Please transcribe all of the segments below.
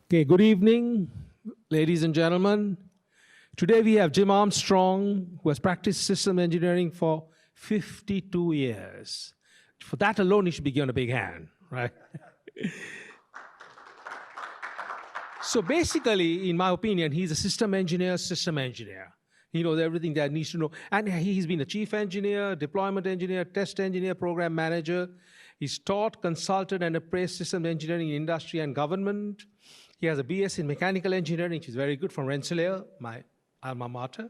Okay, good evening, ladies and gentlemen. Today we have Jim Armstrong, who has practiced system engineering for 52 years. For that alone, he should be given a big hand, right? So basically, in my opinion, he's a system engineer. He knows everything that needs to know. And he's been a chief engineer, deployment engineer, test engineer, program manager. He's taught, consulted, and appraised system engineering in industry and government. He has a BS in mechanical engineering, which is very good, from Rensselaer, my alma mater.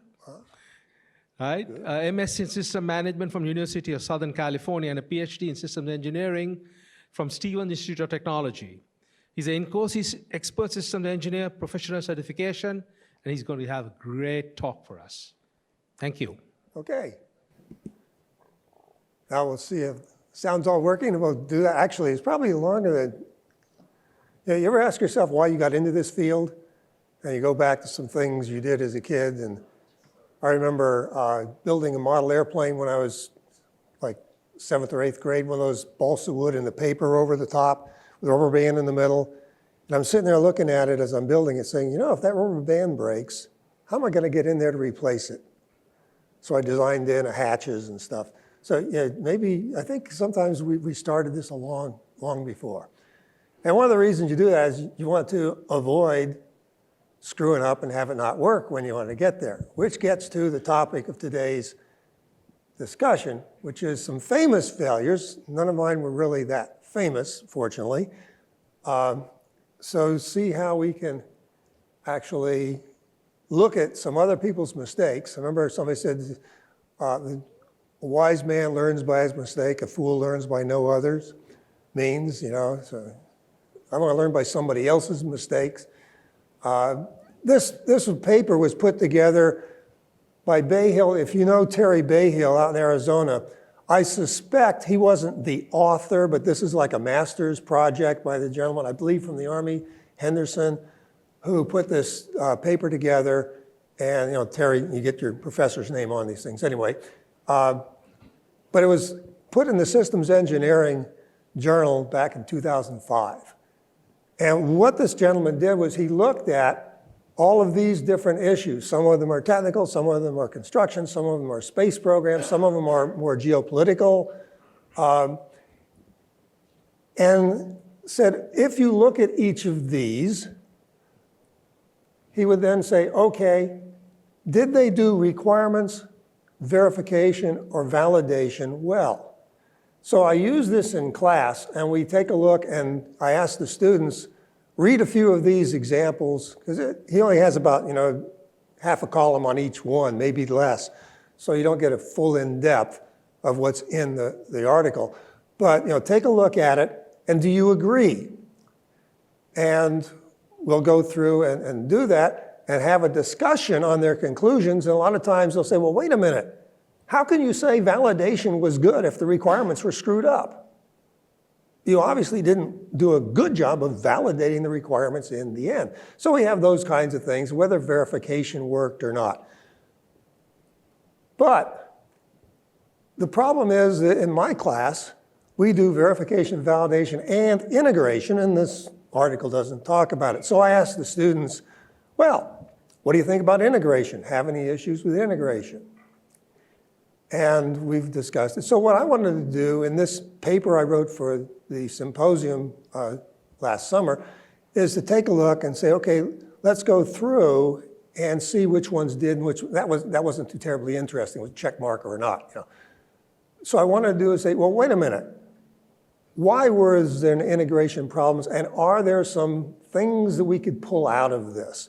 Right? MS in system management from University of Southern California, and a PhD in systems engineering from Stevens Institute of Technology. He's an Incose expert systems engineer, professional certification, and he's going to have a great talk for us. Thank you. Okay. Now we'll see if sound's all working, and we'll do that. Actually, it's probably longer than, you ever ask yourself why you got into this field? And you go back to some things you did as a kid. And I remember building a model airplane when I was like 7th or 8th grade, one of those balsa wood and the paper over the top with a rubber band in the middle. And I'm sitting there looking at it as I'm building it saying, you know, if that rubber band breaks, how am I going to get in there to replace it? So I designed in hatches and stuff. So yeah, maybe, I think sometimes we started this long before. And one of the reasons you do that is you want to avoid screwing up and have it not work when you want to get there, which gets to the topic of today's discussion, which is some famous failures. None of mine were really that famous, fortunately. So see how we can actually look at some other people's mistakes. I remember somebody said, a wise man learns by his mistake, a fool learns by no others. Means, you know, so I want to learn by somebody else's mistakes. This paper was put together by Bayhill. If you know Terry Bayhill out in Arizona, I suspect he wasn't the author, but this is like a master's project by the gentleman, I believe from the Army, Henderson, who put this paper together. And, you know, Terry, you get your professor's name on these things anyway. But it was put in the Systems Engineering Journal back in 2005. And what this gentleman did was he looked at all of these different issues. Some of them are technical, some of them are construction, some of them are space programs, some of them are more geopolitical. And said, if you look at each of these, he would then say, okay, did they do requirements, verification, or validation well? So I use this in class, and we take a look, and I ask the students, read a few of these examples, because he only has about, you know, half a column on each one, maybe less. So you don't get a full in-depth of what's in the article. But, you know, take a look at it, and do you agree? And we'll go through and do that and have a discussion on their conclusions. And a lot of times they'll say, well, wait a minute. How can you say validation was good if the requirements were screwed up? You obviously didn't do a good job of validating the requirements in the end. So we have those kinds of things, whether verification worked or not. But the problem is that in my class, we do verification, validation, and integration, and this article doesn't talk about it. So I asked the students, well, what do you think about integration? Have any issues with integration? And we've discussed it. So what I wanted to do in this paper I wrote for the symposium last summer is to take a look and say, okay, let's go through and see which ones did and which, that wasn't too terribly interesting, was check mark or not. You know. So I wanted to do is say, well, wait a minute. Why was there integration problems, and are there some things that we could pull out of this?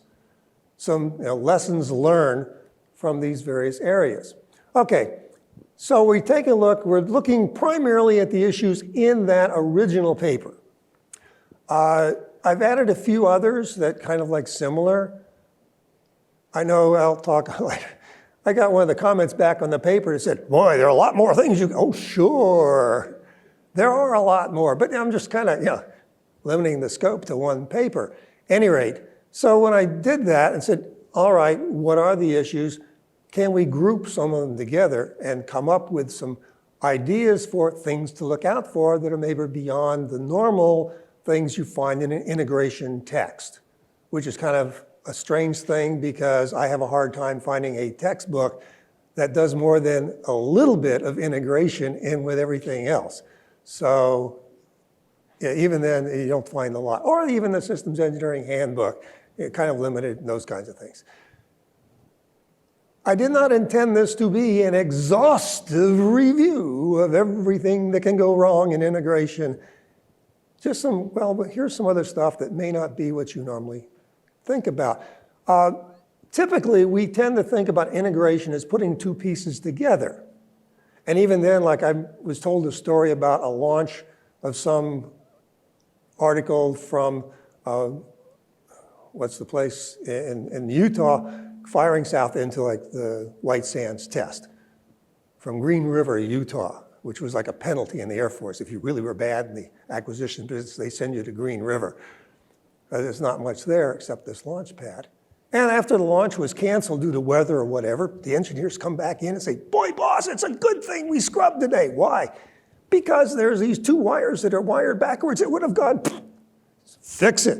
Some lessons learned from these various areas. Okay. So we take a look, we're looking primarily at the issues in that original paper. I've added a few others that kind of like similar. I know I'll talk later. I got one of the comments back on the paper that said, boy, there are a lot more things you, oh, sure. There are a lot more, but I'm just kind of, limiting the scope to one paper. Any rate, so when I did that and said, all right, what are the issues? Can we group some of them together and come up with some ideas for things to look out for that are maybe beyond the normal things you find in an integration text? which is kind of a strange thing because I have a hard time finding a textbook that does more than a little bit of integration in with everything else. So yeah, even then, you don't find a lot. Or even the systems engineering handbook, kind of limited in those kinds of things. I did not intend this to be an exhaustive review of everything that can go wrong in integration. Just some, well, but here's some other stuff that may not be what you normally think about. Typically, we tend to think about integration as putting two pieces together. And even then, like I was told a story about a launch of some article from, what's the place in Utah, firing south into like the White Sands test from Green River, Utah, which was like a penalty in the Air Force. If you really were bad in the acquisition business, they send you to Green River. There's not much there except this launch pad. And after the launch was canceled due to weather or whatever, the engineers come back in and say, boy, boss, it's a good thing we scrubbed today. Why? Because there's these two wires that are wired backwards. It would have gone, fix it.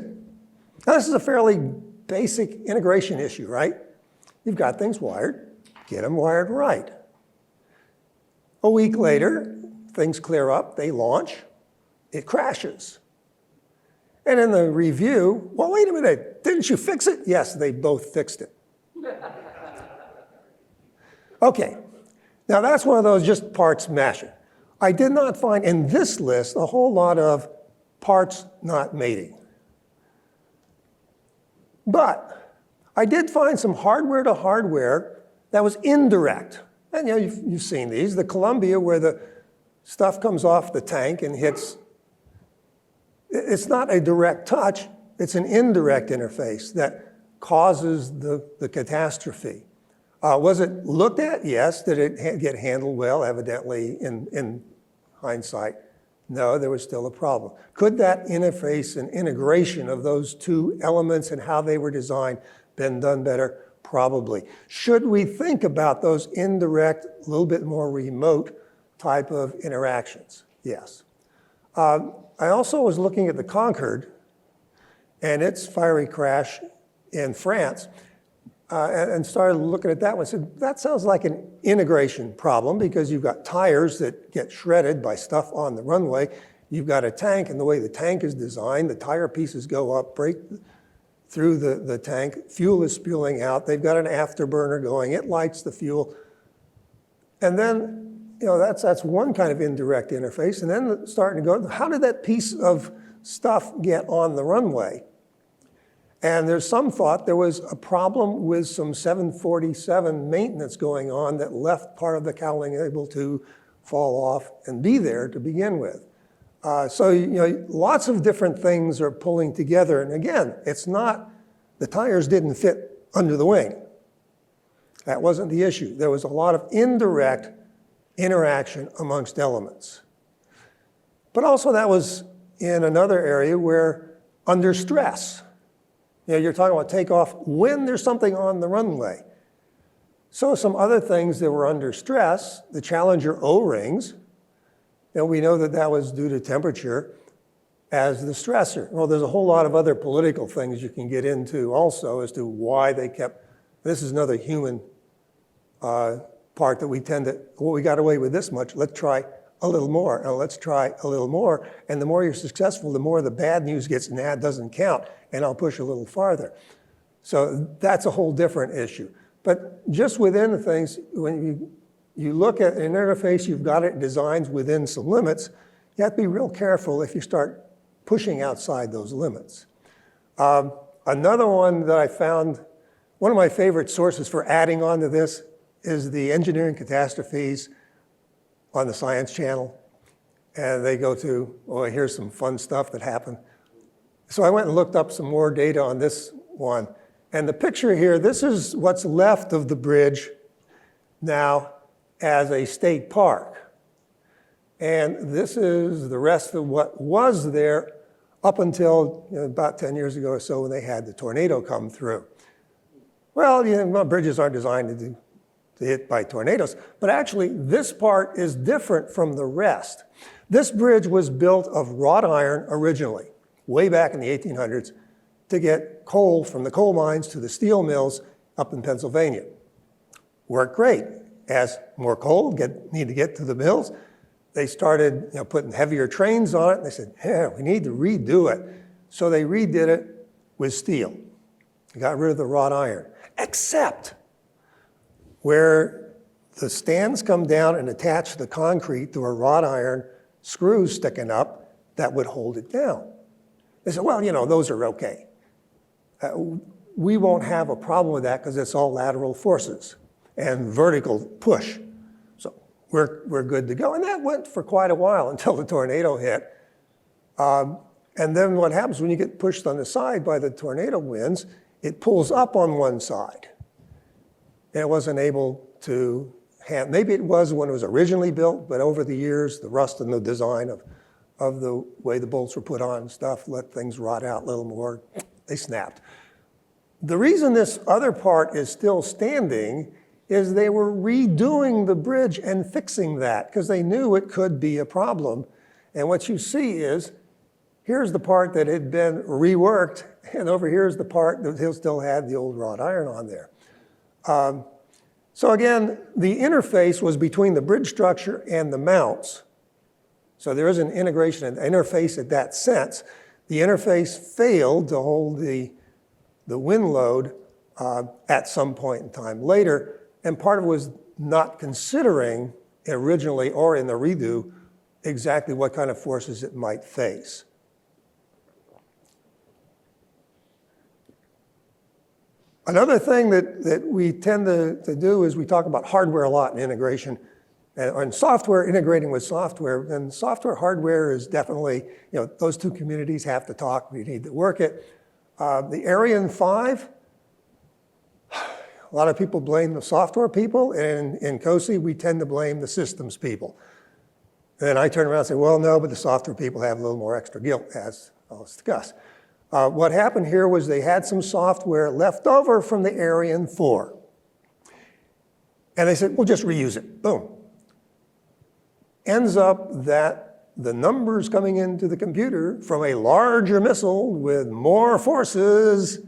Now, this is a fairly basic integration issue, right? You've got things wired, get them wired right. A week later, things clear up, they launch, it crashes. And in the review, well, wait a minute, didn't you fix it? Yes, they both fixed it. Okay, now that's one of those just parts mashing. I did not find in this list a whole lot of parts not mating. But I did find some hardware to hardware that was indirect. And you know, you've seen these. The Columbia, where the stuff comes off the tank and hits. It's not a direct touch, it's an indirect interface that causes the catastrophe. Was it looked at? Yes. Did it get handled well? Evidently, in hindsight, no, there was still a problem. Could that interface and integration of those two elements and how they were designed been done better? Probably. Should we think about those indirect, a little bit more remote type of interactions? Yes. I also was looking at the Concorde and its fiery crash in France and started looking at that one and said, that sounds like an integration problem because you've got tires that get shredded by stuff on the runway. You've got a tank, and the way the tank is designed, the tire pieces go up, break through the tank, fuel is spewing out, they've got an afterburner going, it lights the fuel. And then, you know, that's one kind of indirect interface. And then starting to go, how did that piece of stuff get on the runway? And there's some thought there was a problem with some 747 maintenance going on that left part of the cowling able to fall off and be there to begin with. So, you know, lots of different things are pulling together. And again, it's not, the tires didn't fit under the wing. That wasn't the issue. There was a lot of indirect interaction amongst elements. But also that was in another area where under stress, you know, you're talking about takeoff when there's something on the runway. So some other things that were under stress, the Challenger O-rings, you know, we know that that was due to temperature as the stressor. Well, there's a whole lot of other political things you can get into also as to why they kept, this is another human part that we tend to, well, we got away with this much, let's try a little more, and let's try a little more. And the more you're successful, the more the bad news gets, nah, it doesn't count, and I'll push a little farther. So that's a whole different issue. But just within the things, when you look at an interface, you've got it designed within some limits, you have to be real careful if you start pushing outside those limits. Another one that I found, one of my favorite sources for adding on to this is the engineering catastrophes on the Science Channel. And they go to, oh, here's some fun stuff that happened. So I went and looked up some more data on this one. And the picture here, this is what's left of the bridge now as a state park. And this is the rest of what was there up until, you know, about 10 years ago or so when they had the tornado come through. Well, you know, bridges aren't designed to hit by tornadoes, but actually this part is different from the rest. This bridge was built of wrought iron originally, way back in the 1800s, to get coal from the coal mines to the steel mills up in Pennsylvania. Worked great. As more coal need to get to the mills, they started putting heavier trains on it, and they said, yeah, we need to redo it. So they redid it with steel. They got rid of the wrought iron, except where the stands come down and attach the concrete to a wrought iron screws sticking up that would hold it down. They said, well, those are okay. We won't have a problem with that because it's all lateral forces and vertical push. So we're good to go. And that went for quite a while until the tornado hit. And then what happens when you get pushed on the side by the tornado winds, it pulls up on one side. And it wasn't able to handle, maybe it was when it was originally built, but over the years, the rust in the design of the way the bolts were put on and stuff let things rot out a little more. They snapped. The reason this other part is still standing is they were redoing the bridge and fixing that because they knew it could be a problem. And what you see is, here's the part that had been reworked, and over here's the part that still had the old wrought iron on there. So again, the interface was between the bridge structure and the mounts. So there is an integration and interface in that sense. The interface failed to hold the wind load at some point in time later, and part of it was not considering originally or in the redo exactly what kind of forces it might face. Another thing that we tend to do is we talk about hardware a lot in integration and software integrating with software. And software hardware is definitely, those two communities have to talk. We need to work it. The Ariane 5, a lot of people blame the software people, and in Incose, we tend to blame the systems people. And then I turn around and say, well, no, but the software people have a little more extra guilt, as I'll discuss. What happened here was they had some software left over from the Ariane 4. And they said, we'll just reuse it. Boom. Ends up that the numbers coming into the computer from a larger missile with more forces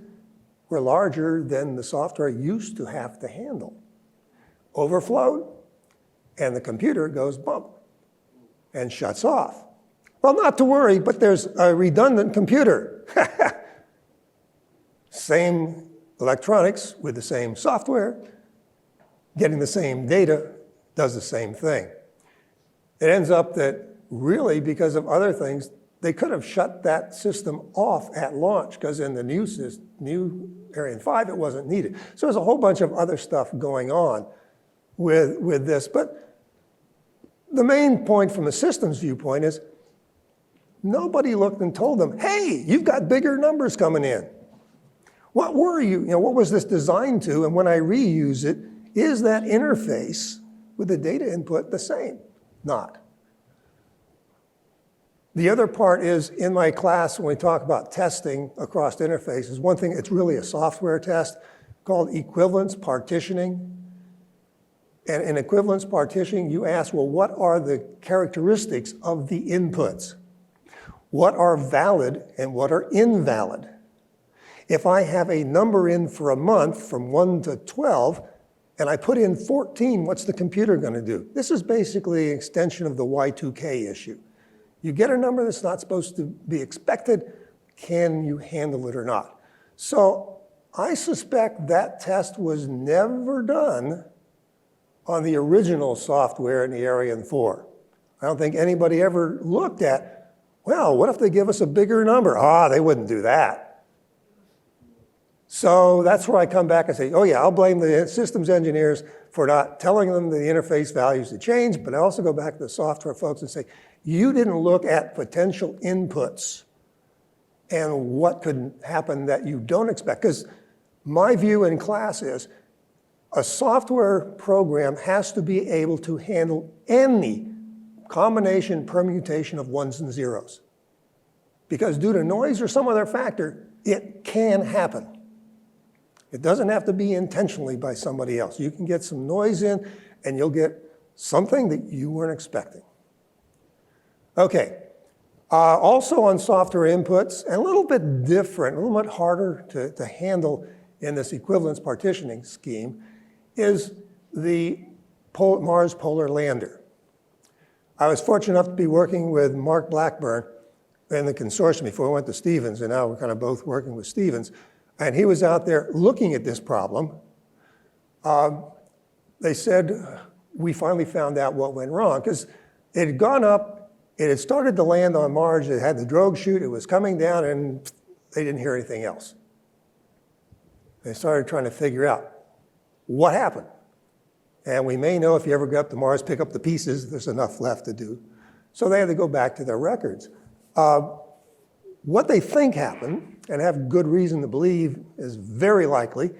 were larger than the software used to have to handle. Overflowed, and the computer goes bump and shuts off. Well, not to worry, but there's a redundant computer. Same electronics with the same software, getting the same data, does the same thing. It ends up that really, because of other things, they could have shut that system off at launch because in the new Ariane 5, it wasn't needed. So there's a whole bunch of other stuff going on with this. But the main point from a systems viewpoint is nobody looked and told them, hey, you've got bigger numbers coming in. What were you, what was this designed to? And when I reuse it, is that interface with the data input the same? Not. The other part is in my class when we talk about testing across interfaces, one thing, it's really a software test called equivalence partitioning. And in equivalence partitioning, you ask, well, what are the characteristics of the inputs? What are valid and what are invalid? If I have a number in for a month from 1 to 12, and I put in 14, what's the computer going to do? This is basically an extension of the Y2K issue. You get a number that's not supposed to be expected, can you handle it or not? So I suspect that test was never done on the original software in the Ariane 4. I don't think anybody ever looked at, well, what if they give us a bigger number? They wouldn't do that. So that's where I come back and say, oh yeah, I'll blame the systems engineers for not telling them the interface values to change, but I also go back to the software folks and say, you didn't look at potential inputs and what could happen that you don't expect. Because my view in class is a software program has to be able to handle any combination permutation of ones and zeros. Because due to noise or some other factor, it can happen. It doesn't have to be intentionally by somebody else. You can get some noise in and you'll get something that you weren't expecting. Okay, Also on software inputs, and a little bit different, a little bit harder to handle in this equivalence partitioning scheme, is the Mars Polar Lander. I was fortunate enough to be working with Mark Blackburn in the consortium before I went to Stevens, and now we're kind of both working with Stevens. And he was out there looking at this problem. They said, we finally found out what went wrong, because it had gone up, it had started to land on Mars, it had the drogue chute, it was coming down, and they didn't hear anything else. They started trying to figure out what happened. And we may know if you ever go up to Mars, pick up the pieces, there's enough left to do. So they had to go back to their records. What they think happened, and have good reason to believe is very likely,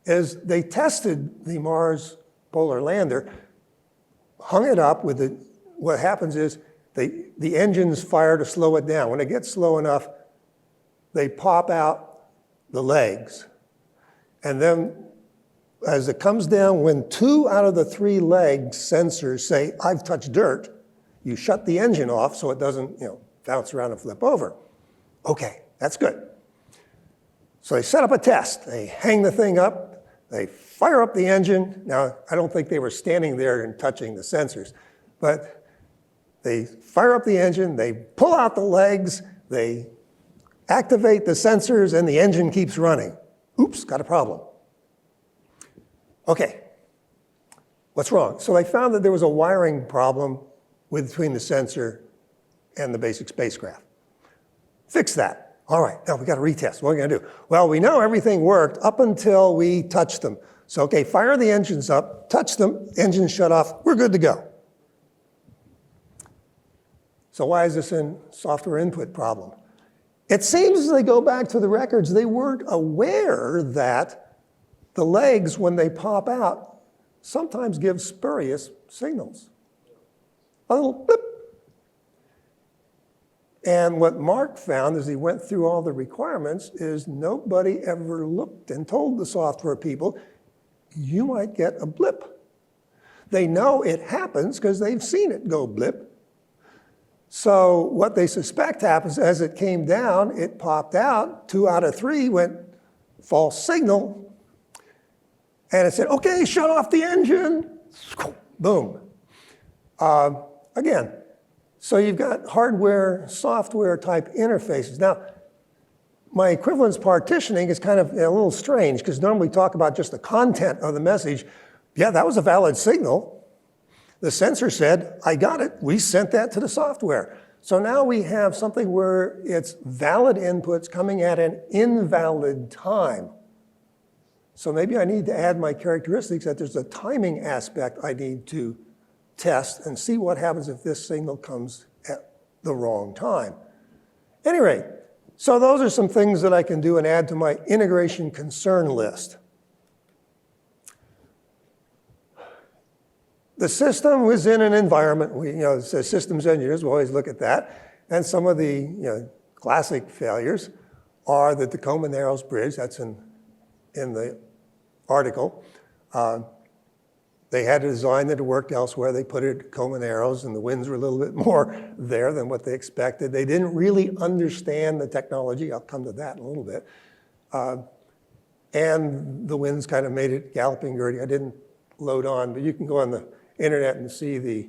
is they tested the Mars Polar Lander, hung it up with the, what happens is the engines fire to slow it down. When it gets slow enough, they pop out the legs. And then as it comes down, when 2 out of the 3 leg sensors say, I've touched dirt, you shut the engine off so it doesn't, bounce around and flip over. Okay, that's good. So they set up a test. They hang the thing up, they fire up the engine. Now, I don't think they were standing there and touching the sensors, but they fire up the engine, they pull out the legs, they activate the sensors, and the engine keeps running. Oops, got a problem. Okay, what's wrong? So they found that there was a wiring problem between the sensor and the basic spacecraft. Fix that. All right, now we got to retest. What are we going to do? Well, we know everything worked up until we touched them. So, okay, fire the engines up, touch them, engines shut off, we're good to go. So why is this a software input problem? It seems as they go back to the records, they weren't aware that the legs, when they pop out, sometimes give spurious signals. A little blip. And what Mark found as he went through all the requirements is nobody ever looked and told the software people, you might get a blip. They know it happens because they've seen it go blip. So what they suspect happens as it came down, it popped out, 2 out of 3 went false signal, and it said, okay, shut off the engine, boom. Again, so you've got hardware, software type interfaces. Now, my equivalence partitioning is kind of a little strange because normally we talk about just the content of the message. Yeah, that was a valid signal. The sensor said, I got it. We sent that to the software. So now we have something where it's valid inputs coming at an invalid time. So maybe I need to add my characteristics that there's a timing aspect I need to test and see what happens if this signal comes at the wrong time. At any rate, so those are some things that I can do and add to my integration concern list. The system was in an environment, as systems engineers, we always look at that. And some of the classic failures are the Tacoma Narrows Bridge, that's in the article. They had a design that had worked elsewhere. They put it at Tacoma Narrows, and the winds were a little bit more there than what they expected. They didn't really understand the technology. I'll come to that in a little bit. And the winds kind of made it galloping dirty. I didn't load on, but you can go on the internet and see the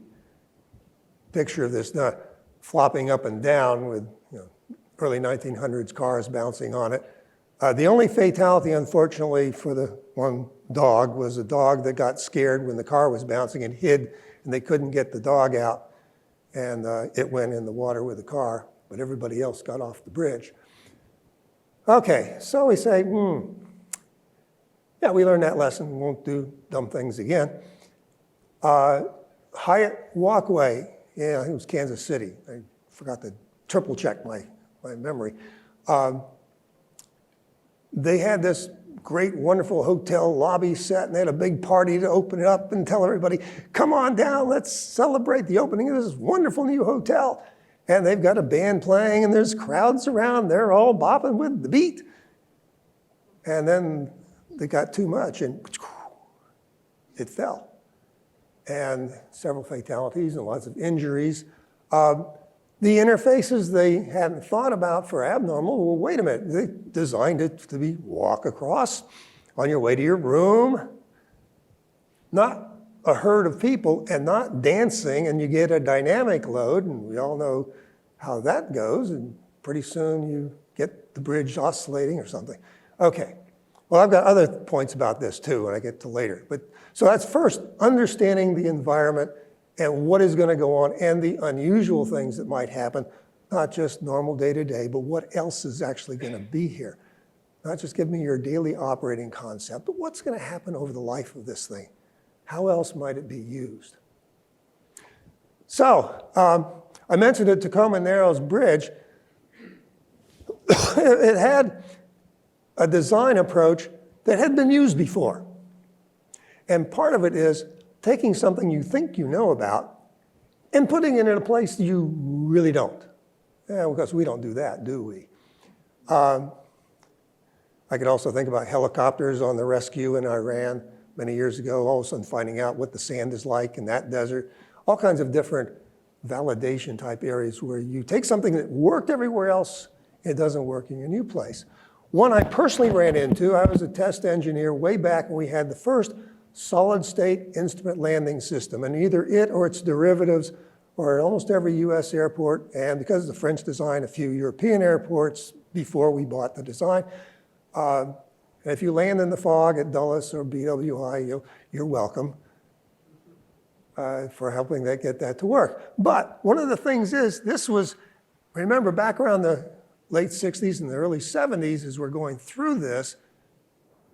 picture of this not flopping up and down with early 1900s cars bouncing on it. The only fatality, unfortunately, for the one dog was a dog that got scared when the car was bouncing and hid, and they couldn't get the dog out, and it went in the water with the car, but everybody else got off the bridge. Okay, so we say, yeah, we learned that lesson. We won't do dumb things again. Hyatt Walkway, yeah, I think it was Kansas City. I forgot to triple check my memory. They had this great, wonderful hotel lobby set, and they had a big party to open it up and tell everybody, come on down, let's celebrate the opening of this wonderful new hotel. And they've got a band playing, and there's crowds around. They're all bopping with the beat. And then they got too much, and it fell. And several fatalities and lots of injuries. The interfaces they hadn't thought about for abnormal, well, wait a minute, they designed it to be walk across on your way to your room, not a herd of people and not dancing, and you get a dynamic load, and we all know how that goes, and pretty soon you get the bridge oscillating or something. Okay, well, I've got other points about this too when I get to later. So that's first, understanding the environment and what is going to go on and the unusual things that might happen, not just normal day-to-day, but what else is actually going to be here. Not just give me your daily operating concept, but what's going to happen over the life of this thing? How else might it be used? So, I mentioned the Tacoma Narrows Bridge. It had a design approach that had been used before. And part of it is taking something you think you know about and putting it in a place you really don't. Yeah, because we don't do that, do we? I could also think about helicopters on the rescue in Iran many years ago, all of a sudden finding out what the sand is like in that desert. All kinds of different validation type areas where you take something that worked everywhere else, it doesn't work in your new place. One I personally ran into, I was a test engineer way back when we had the first solid state instrument landing system, and either it or its derivatives are at almost every US airport, and because of the French design, a few European airports before we bought the design. And if you land in the fog at Dulles or BWI, you're welcome for helping get that to work. But one of the things is, this was, remember back around the late 60s and the early 70s as we're going through this,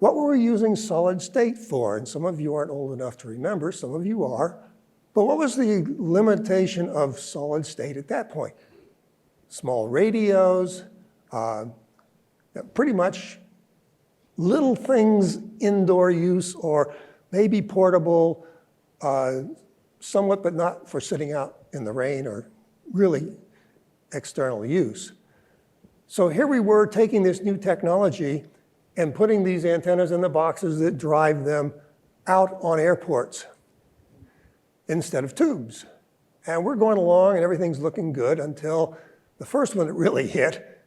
what were we using solid state for? And some of you aren't old enough to remember, some of you are. But what was the limitation of solid state at that point? Small radios, pretty much little things, indoor use, or maybe portable, somewhat, but not for sitting out in the rain or really external use. So here we were taking this new technology and putting these antennas in the boxes that drive them out on airports instead of tubes. And we're going along and everything's looking good until the first one that really hit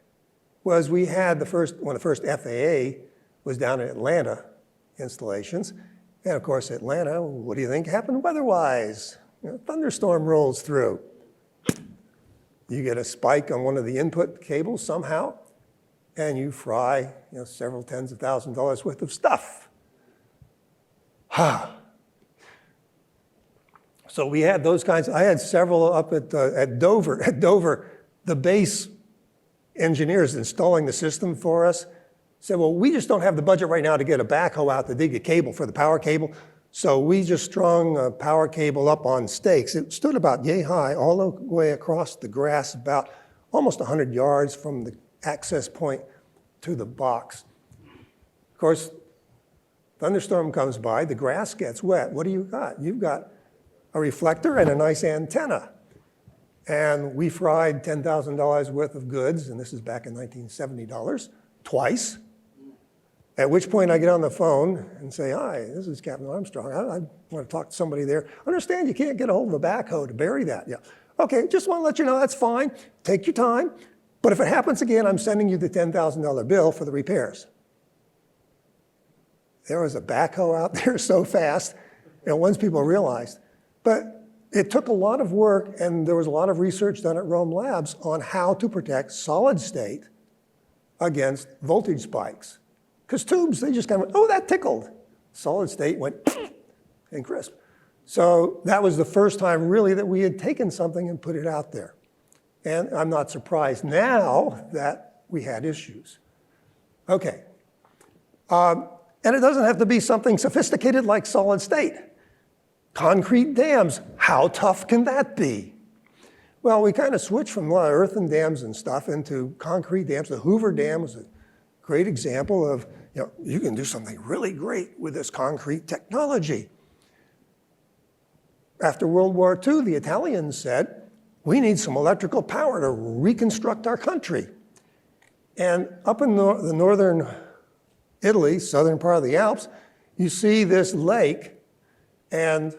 was we had when the first FAA was down in Atlanta installations. And of course, Atlanta, what do you think happened weather-wise? Thunderstorm rolls through. You get a spike on one of the input cables somehow, and you fry several tens of thousands of dollars worth of stuff. So we had those kinds. I had several up at Dover. At Dover, the base engineers installing the system for us said, well, we just don't have the budget right now to get a backhoe out to dig a cable for the power cable. So we just strung a power cable up on stakes. It stood about yay high all the way across the grass, about almost 100 yards from the access point to the box. Of course, thunderstorm comes by, the grass gets wet. What do you got? You've got a reflector and a nice antenna. And we fried $10,000 worth of goods, and this is back in 1970 dollars, twice. At which point I get on the phone and say, hi, this is Captain Armstrong. I want to talk to somebody there. Understand you can't get a hold of a backhoe to bury that. Yeah. Okay, just want to let you know that's fine. Take your time. But if it happens again, I'm sending you the $10,000 bill for the repairs. There was a backhoe out there so fast, and once people realized. But it took a lot of work, and there was a lot of research done at Rome Labs on how to protect solid state against voltage spikes. Because tubes, they just kind of went, oh, that tickled. Solid state went and crisp. So that was the first time really that we had taken something and put it out there. And I'm not surprised now that we had issues. Okay. And it doesn't have to be something sophisticated like solid state. Concrete dams, how tough can that be? Well, we kind of switched from a lot of earthen dams and stuff into concrete dams. The Hoover Dam was a great example of, you can do something really great with this concrete technology. After World War II, the Italians said, we need some electrical power to reconstruct our country. And up in the northern Italy, southern part of the Alps, you see this lake, and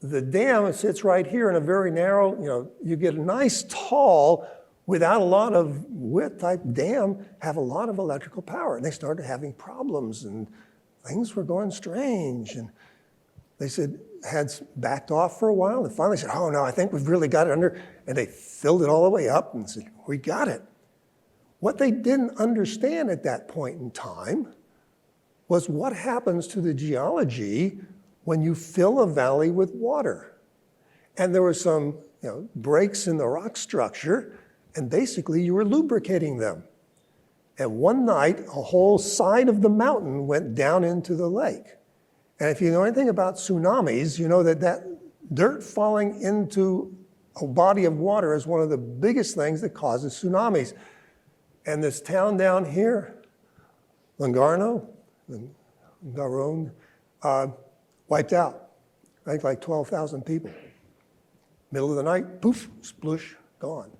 the dam sits right here in a very narrow, you get a nice tall, without a lot of width type dam, have a lot of electrical power. And they started having problems and things were going strange. And they said, had backed off for a while and finally said, oh no, I think we've really got it under. And they filled it all the way up and said, we got it. What they didn't understand at that point in time was what happens to the geology when you fill a valley with water. And there were some breaks in the rock structure, and basically you were lubricating them. And one night, a whole side of the mountain went down into the lake. And if you know anything about tsunamis, you know that dirt falling into a body of water is one of the biggest things that causes tsunamis. And this town down here, Langarno, wiped out. I think like 12,000 people. Middle of the night, poof, sploosh, gone.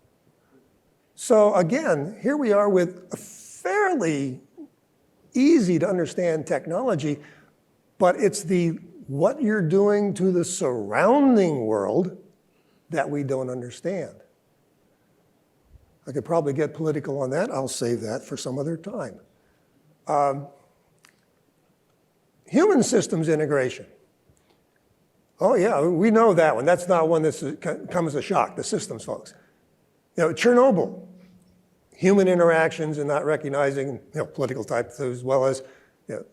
So again, here we are with a fairly easy to understand technology, but it's what you're doing to the surrounding world that we don't understand. I could probably get political on that. I'll save that for some other time. Human systems integration. Oh yeah, we know that one. That's not one that's come as a shock, the systems folks. Chernobyl, human interactions and not recognizing political types as well as,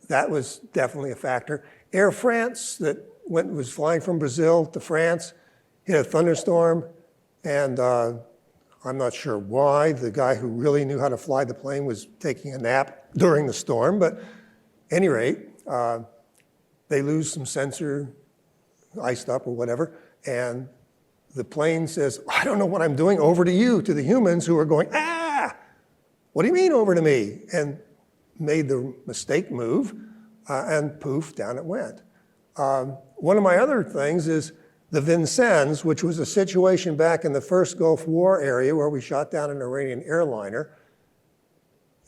that was definitely a factor. Air France that was flying from Brazil to France, hit a thunderstorm, and I'm not sure why. The guy who really knew how to fly the plane was taking a nap during the storm, but at any rate, they lose some sensor, iced up or whatever, and the plane says, I don't know what I'm doing, over to you, to the humans who are going, what do you mean over to me? And made the mistake move, and poof, down it went. One of my other things is the Vincennes, which was a situation back in the first Gulf War area where we shot down an Iranian airliner.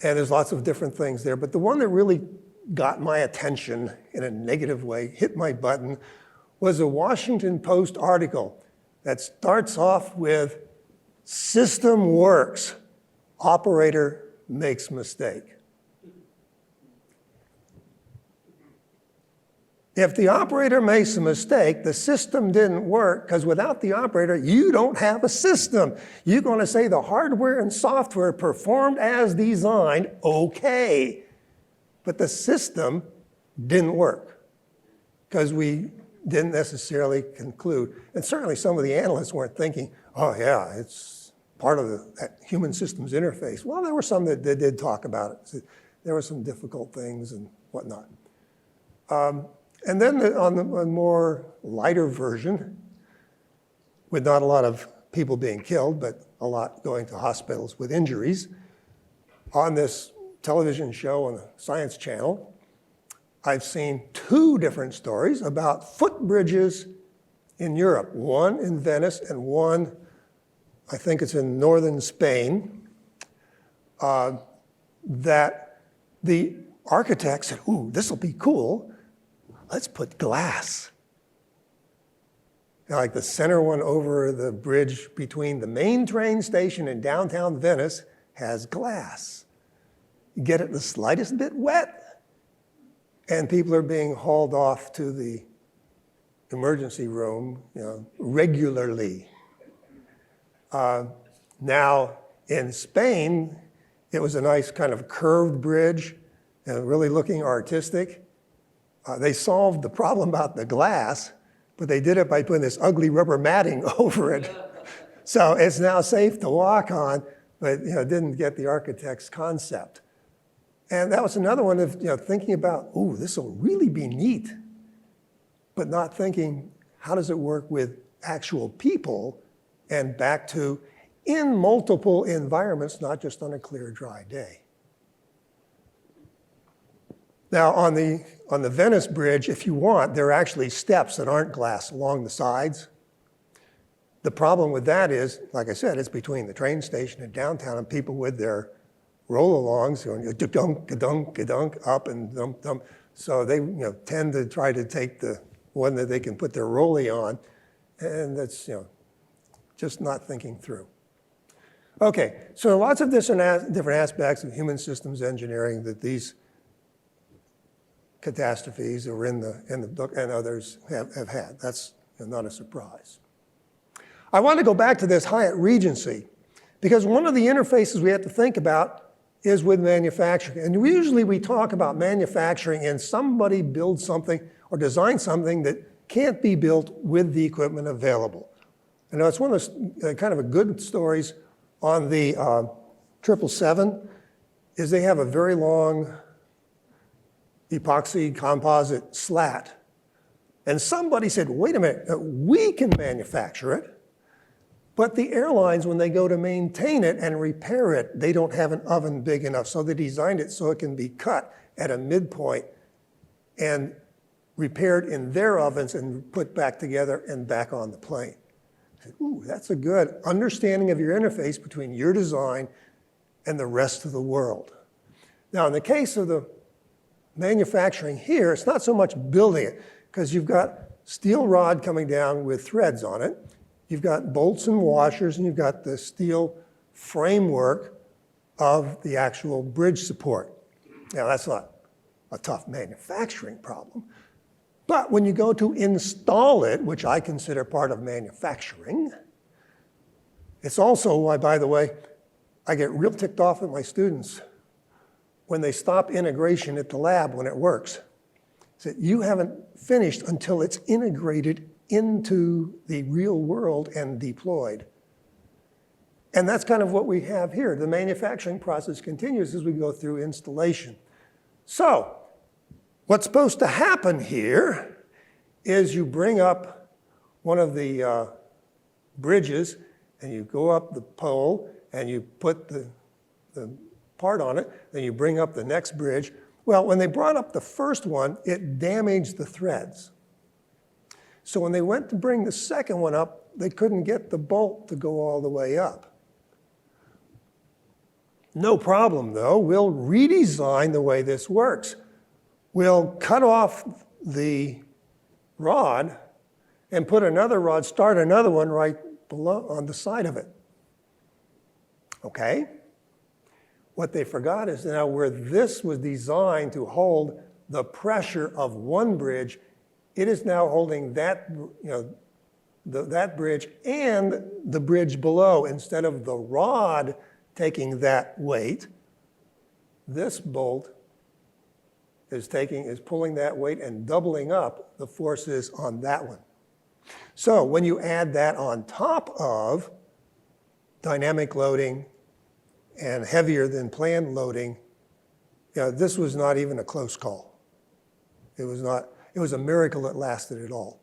And there's lots of different things there, but the one that really got my attention in a negative way, hit my button, was a Washington Post article that starts off with, system works, operator makes mistake. If the operator makes a mistake, the system didn't work, because without the operator, you don't have a system. You're going to say the hardware and software performed as designed, okay. But the system didn't work, because we didn't necessarily conclude. And certainly some of the analysts weren't thinking, oh yeah, it's part of that human systems interface. Well, there were some that did talk about it. So there were some difficult things and whatnot. And then on the more lighter version, with not a lot of people being killed, but a lot going to hospitals with injuries, on this television show on the Science Channel, I've seen 2 different stories about footbridges in Europe, one in Venice and one, I think it's in northern Spain, that the architect said, ooh, this will be cool. Let's put glass. Now, like the center one over the bridge between the main train station and downtown Venice has glass. You get it the slightest bit wet, and people are being hauled off to the emergency room, regularly. Now, in Spain, it was a nice kind of curved bridge, really looking artistic. They solved the problem about the glass, but they did it by putting this ugly rubber matting over it. So it's now safe to walk on, but didn't get the architect's concept. And that was another one of thinking about, ooh, this will really be neat, but not thinking, how does it work with actual people, and back to in multiple environments, not just on a clear, dry day. Now, on the Venice Bridge, if you want, there are actually steps that aren't glass along the sides. The problem with that is, like I said, it's between the train station and downtown, and people with their roll-alongs going dunk, dunk, dunk, up and dump, dump. So they tend to try to take the one that they can put their rollie on, and that's, just not thinking through. Okay, so lots of different aspects of human systems engineering that these catastrophes are in the book and others have had. That's not a surprise. I want to go back to this Hyatt Regency because one of the interfaces we have to think about is with manufacturing. And usually we talk about manufacturing and somebody builds something or designs something that can't be built with the equipment available. And it's one of those kind of a good stories on the 777 is they have a very long epoxy composite slat. And somebody said, wait a minute, we can manufacture it, but the airlines, when they go to maintain it and repair it, they don't have an oven big enough. So they designed it so it can be cut at a midpoint and repaired in their ovens and put back together and back on the plane. I said, ooh, that's a good understanding of your interface between your design and the rest of the world. Now, in the case of the manufacturing here, it's not so much building it, because you've got steel rod coming down with threads on it. You've got bolts and washers, and you've got the steel framework of the actual bridge support. Now, that's not a tough manufacturing problem. But when you go to install it, which I consider part of manufacturing, it's also why, by the way, I get real ticked off at my students when they stop integration at the lab when it works. So you haven't finished until it's integrated into the real world and deployed. And that's kind of what we have here. The manufacturing process continues as we go through installation. So what's supposed to happen here is you bring up one of the bridges and you go up the pole and you put the part on it, then you bring up the next bridge. Well, when they brought up the first one, it damaged the threads. So when they went to bring the second one up, they couldn't get the bolt to go all the way up. No problem, though. We'll redesign the way this works. We'll cut off the rod and put another rod, start another one right below on the side of it. Okay? What they forgot is now where this was designed to hold the pressure of one bridge, it is now holding that, that bridge and the bridge below. Instead of the rod taking that weight, this bolt is pulling that weight and doubling up the forces on that one. So when you add that on top of dynamic loading and heavier than planned loading, this was not even a close call. It was a miracle it lasted at all.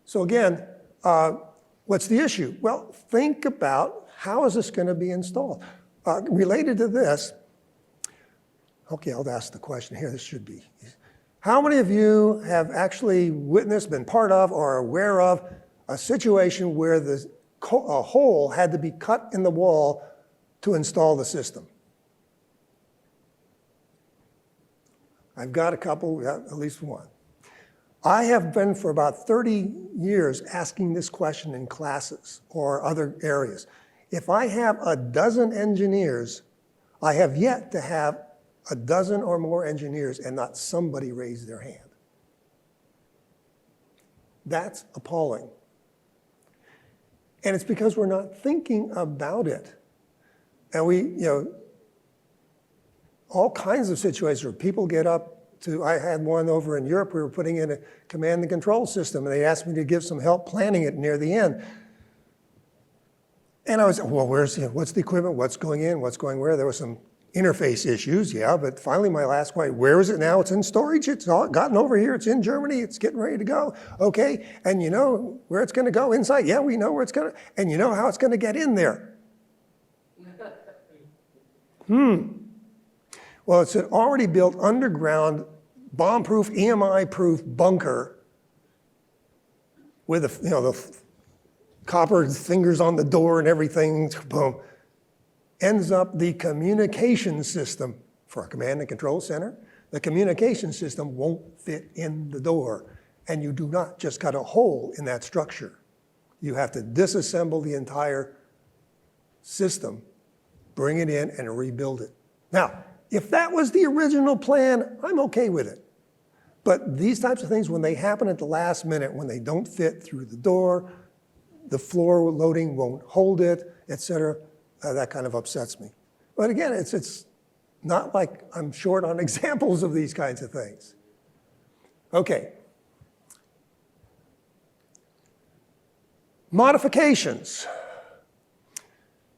So again, what's the issue? Well, think about how is this going to be installed? Related to this, okay, I'll ask the question here. This should be. How many of you have actually witnessed, been part of, or aware of a situation where a hole had to be cut in the wall to install the system? I've got a couple, at least one. I have been for about 30 years asking this question in classes or other areas. If I have a dozen engineers, I have yet to have a dozen or more engineers and not somebody raise their hand. That's appalling. And it's because we're not thinking about it. And we, all kinds of situations where people get up to, I had one over in Europe, we were putting in a command and control system, and they asked me to give some help planning it near the end. And I was, well, what's the equipment, what's going in, what's going where? There were some interface issues, yeah, but finally my last question, where is it now? It's in storage, it's all gotten over here, it's in Germany, it's getting ready to go. Okay, and you know where it's gonna go inside? Yeah, we know where it's gonna, and you know how it's gonna get in there. Well, it's an already built underground, bomb-proof, EMI-proof bunker with the copper fingers on the door and everything, boom. Ends up the communication system for a command and control center, the communication system won't fit in the door. And you do not just cut a hole in that structure. You have to disassemble the entire system, bring it in, and rebuild it. Now, if that was the original plan, I'm okay with it. But these types of things, when they happen at the last minute, when they don't fit through the door, the floor loading won't hold it, et cetera, that kind of upsets me. But again, it's not like I'm short on examples of these kinds of things. Okay. Modifications.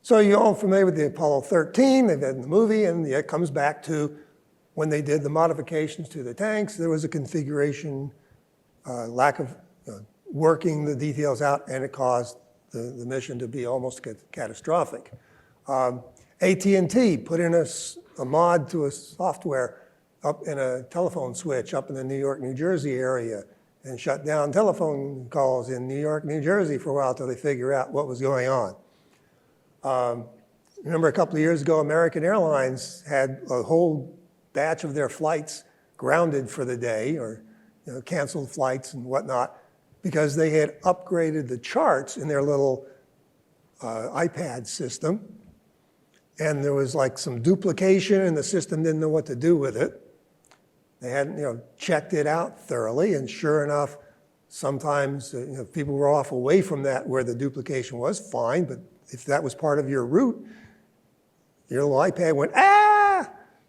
So you're all familiar with the Apollo 13, they've had the movie, and it comes back to when they did the modifications to the tanks, there was a configuration, lack of working the details out, and it caused the mission to be almost catastrophic. AT&T put in a mod to a software up in a telephone switch up in the New York, New Jersey area and shut down telephone calls in New York, New Jersey for a while until they figure out what was going on. Remember a couple of years ago, American Airlines had a whole batch of their flights grounded for the day or canceled flights and whatnot because they had upgraded the charts in their little iPad system. And there was like some duplication and the system didn't know what to do with it. They hadn't checked it out thoroughly, and sure enough, sometimes people were off away from that where the duplication was, fine, but if that was part of your route, your little iPad went,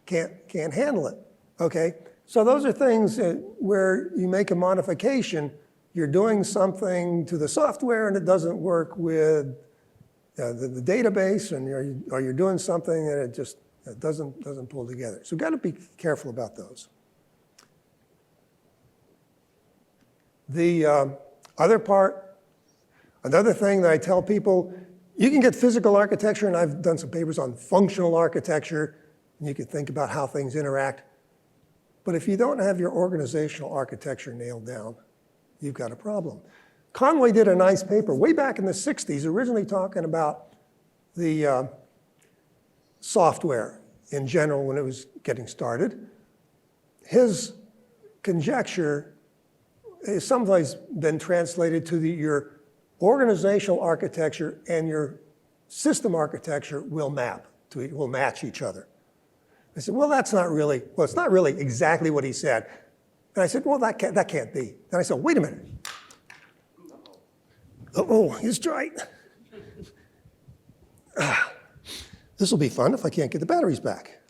can't handle it, okay? So those are things where you make a modification, you're doing something to the software and it doesn't work with the database, and you're doing something and it just doesn't pull together. So we've got to be careful about those. The other part, another thing that I tell people, you can get physical architecture, and I've done some papers on functional architecture, and you can think about how things interact. But if you don't have your organizational architecture nailed down, you've got a problem. Conway did a nice paper way back in the 60s, originally talking about the software in general when it was getting started. His conjecture is sometimes been translated to your organizational architecture and your system architecture will match each other. I said, well, it's not really exactly what he said. And I said, well, that can't be. And I said, wait a minute. Uh-oh, he's right. This will be fun if I can't get the batteries back.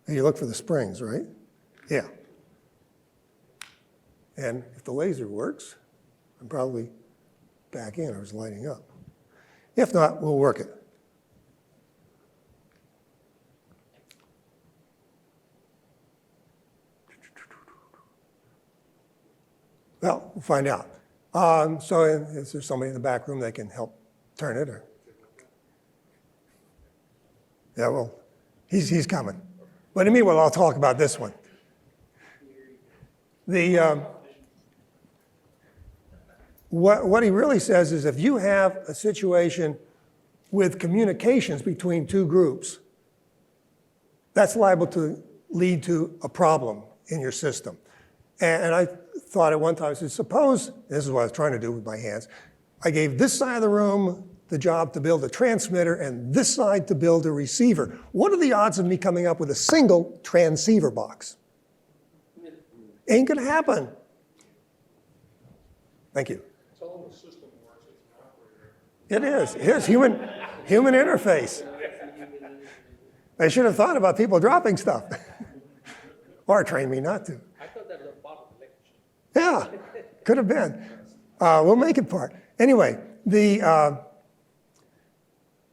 You look for the springs, right? Yeah. And if the laser works, I'm probably back in or it's lighting up. If not, we'll work it. Well, we'll find out. So is there somebody in the back room that can help turn it? Or? Yeah, well, he's coming. But meanwhile, I'll talk about this one. What he really says is if you have a situation with communications between two groups, that's liable to lead to a problem in your system. And I thought at one time, I said, suppose, this is what I was trying to do with my hands, I gave this side of the room the job to build a transmitter and this side to build a receiver. What are the odds of me coming up with a single transceiver box? Ain't gonna happen. Thank you. Tell them the system works, it's an operator. It is human interface. I should have thought about people dropping stuff. Or train me not to. I thought that was a bottom lecture. Yeah, could have been. We'll make it part. Anyway,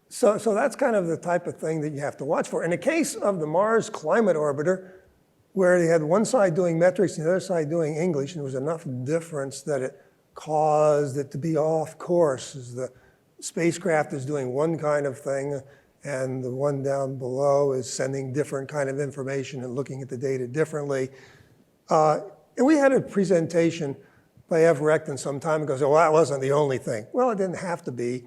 so that's kind of the type of thing that you have to watch for. In the case of the Mars Climate Orbiter, where they had one side doing metrics and the other side doing English, and there was enough difference that it caused it to be off course, as the spacecraft is doing one kind of thing and the one down below is sending different kind of information and looking at the data differently. And we had a presentation by Everett some time ago, so well, that wasn't the only thing. Well, it didn't have to be.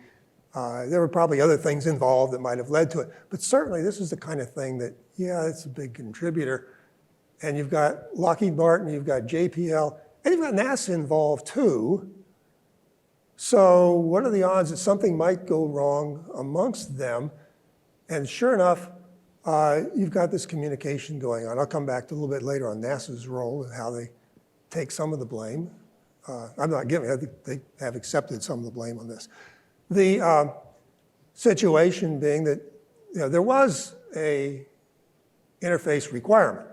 There were probably other things involved that might have led to it. But certainly this is the kind of thing that, yeah, it's a big contributor. And you've got Lockheed Martin, you've got JPL, and you've got NASA involved too. So what are the odds that something might go wrong amongst them? And sure enough, you've got this communication going on. I'll come back to a little bit later on NASA's role and how they take some of the blame. I'm not giving, I think they have accepted some of the blame on this. The situation being that there was a interface requirement,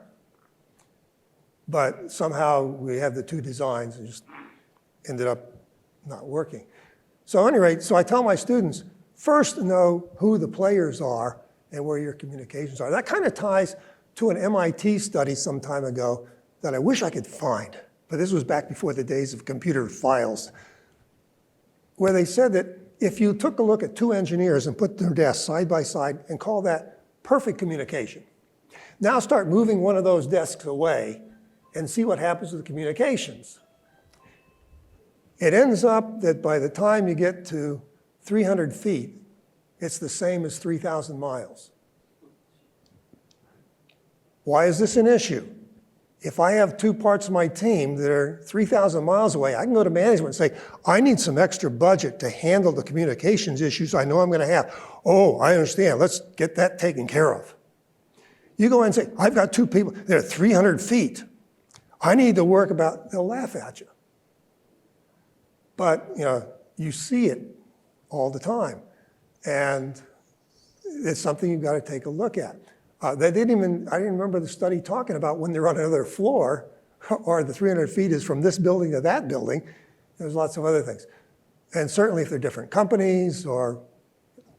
but somehow we have the two designs and just ended up not working. So at any rate, so I tell my students, first know who the players are and where your communications are. That kind of ties to an MIT study some time ago that I wish I could find, but this was back before the days of computer files, where they said that if you took a look at two engineers and put their desks side by side and call that perfect communication, now start moving one of those desks away and see what happens to the communications. It ends up that by the time you get to 300 feet, it's the same as 3,000 miles. Why is this an issue? If I have two parts of my team that are 3,000 miles away, I can go to management and say, I need some extra budget to handle the communications issues I know I'm going to have. Oh, I understand. Let's get that taken care of. You go in and say, I've got two people, they're 300 feet. I need to work about, they'll laugh at you. But, you see it all the time. And it's something you've got to take a look at. I didn't remember the study talking about when they're on another floor, or the 300 feet is from this building to that building. There's lots of other things. And certainly if they're different companies or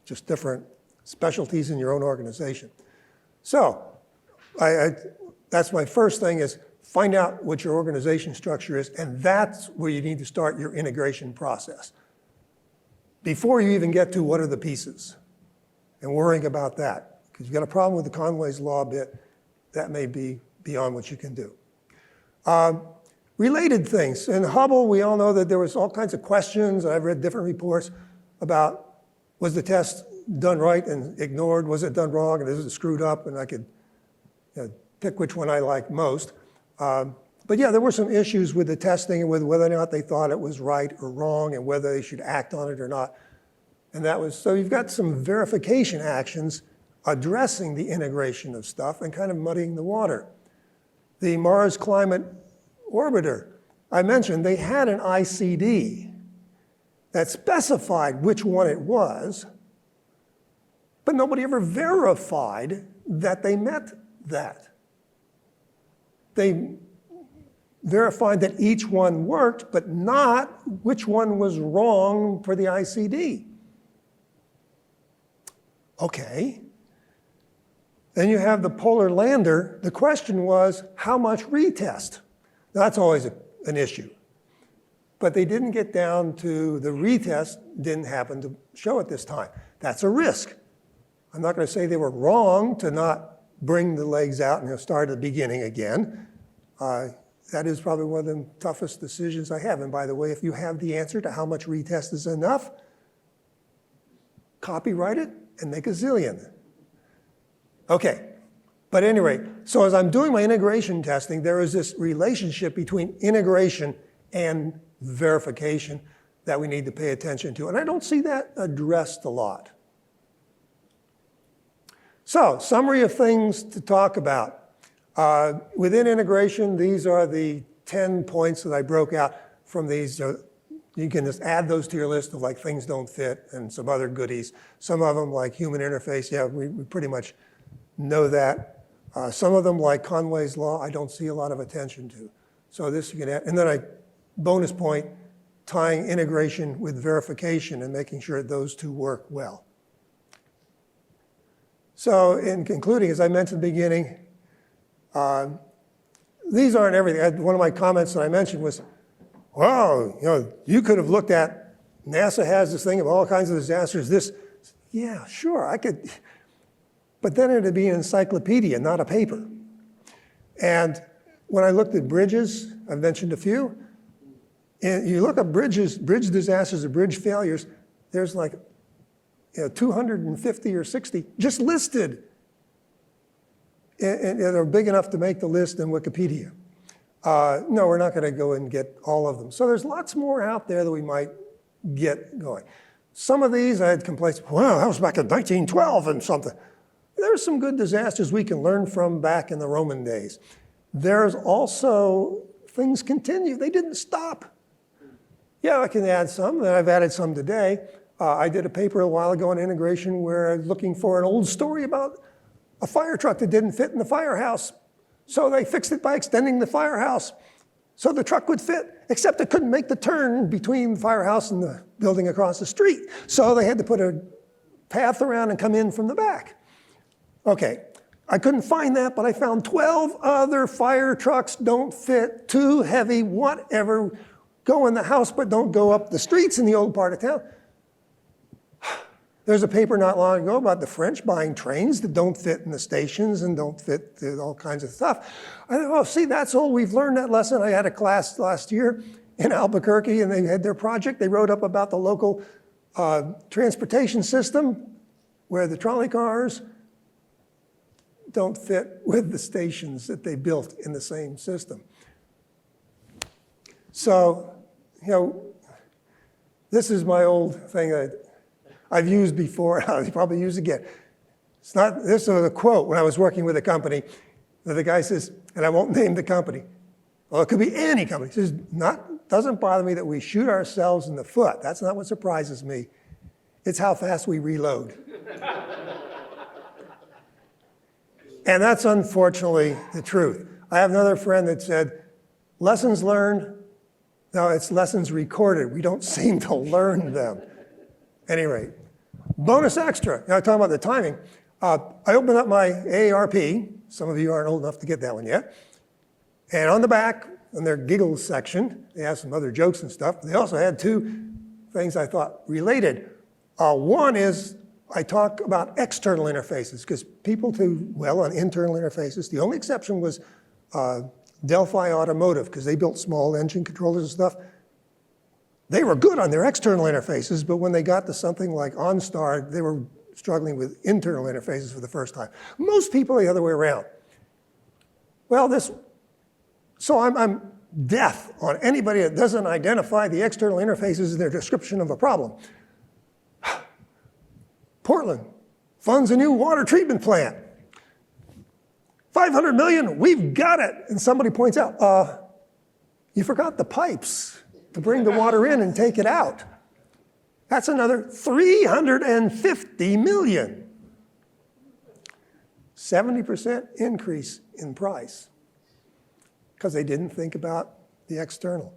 just different specialties in your own organization. So that's my first thing is find out what your organization structure is, and that's where you need to start your integration process. Before you even get to what are the pieces and worrying about that. Because you've got a problem with the Conway's law bit, that may be beyond what you can do. Related things. In Hubble, we all know that there was all kinds of questions. I've read different reports about was the test done right and ignored? Was it done wrong and is it screwed up? And I could pick which one I like most. But yeah, there were some issues with the testing and with whether or not they thought it was right or wrong and whether they should act on it or not. And that was, so you've got some verification actions addressing the integration of stuff and kind of muddying the water. The Mars Climate Orbiter, I mentioned they had an ICD that specified which one it was, but nobody ever verified that they met that. They verified that each one worked, but not which one was wrong for the ICD. Okay. Then you have the polar lander. The question was, how much retest? That's always an issue. But they didn't get down to the retest, didn't happen to show it this time. That's a risk. I'm not going to say they were wrong to not bring the legs out and start at the beginning again. That is probably one of the toughest decisions I have. And by the way, if you have the answer to how much retest is enough, copyright it and make a zillion. Okay, but anyway, so as I'm doing my integration testing, there is this relationship between integration and verification that we need to pay attention to. And I don't see that addressed a lot. So, summary of things to talk about. Within integration, these are the 10 points that I broke out from these. You can just add those to your list of like things don't fit and some other goodies. Some of them like human interface, yeah, we pretty much know that. Some of them like Conway's law, I don't see a lot of attention to. So this you can add. And then bonus point, tying integration with verification and making sure those two work well. So in concluding, as I mentioned at the beginning, these aren't everything. One of my comments that I mentioned was, wow, you could have looked at, NASA has this thing of all kinds of disasters. Yeah, sure, I could. But then it'd be an encyclopedia, not a paper. And when I looked at bridges, I've mentioned a few, and you look at bridge disasters or bridge failures, there's like 250 or 60 just listed and are big enough to make the list in Wikipedia. No, we're not going to go and get all of them. So there's lots more out there that we might get going. Some of these I had complaints, wow, that was back in 1912 and something. There's some good disasters we can learn from back in the Roman days. There's also, things continue. They didn't stop. Yeah, I can add some, and I've added some today. I did a paper a while ago on integration where I was looking for an old story about a fire truck that didn't fit in the firehouse. So they fixed it by extending the firehouse so the truck would fit, except it couldn't make the turn between the firehouse and the building across the street. So they had to put a path around and come in from the back. Okay, I couldn't find that, but I found 12 other fire trucks don't fit, too heavy, whatever, go in the house but don't go up the streets in the old part of town. There's a paper not long ago about the French buying trains that don't fit in the stations and don't fit all kinds of stuff. I thought, oh, see, that's all. We've learned that lesson. I had a class last year in Albuquerque, and they had their project. They wrote up about the local transportation system where the trolley cars don't fit with the stations that they built in the same system. So, this is my old thing that I've used before, I'll probably use again. It's not, this was a quote when I was working with a company that the guy says, and I won't name the company. Well, it could be any company. He says, doesn't bother me that we shoot ourselves in the foot. That's not what surprises me. It's how fast we reload. And that's unfortunately the truth. I have another friend that said, lessons learned, no, it's lessons recorded. We don't seem to learn them. At any rate, bonus extra. Now, talking about the timing, I opened up my AARP. Some of you aren't old enough to get that one yet. And on the back, in their giggles section, they have some other jokes and stuff. They also had two things I thought related. One is I talk about external interfaces because people do well on internal interfaces. The only exception was Delphi Automotive because they built small engine controllers and stuff. They were good on their external interfaces, but when they got to something like OnStar, they were struggling with internal interfaces for the first time. Most people the other way around. Well, so I'm deaf on anybody that doesn't identify the external interfaces in their description of a problem. Portland funds a new water treatment plant. 500 million, we've got it. And somebody points out, you forgot the pipes to bring the water in and take it out. That's another 350 million. 70% increase in price because they didn't think about the external.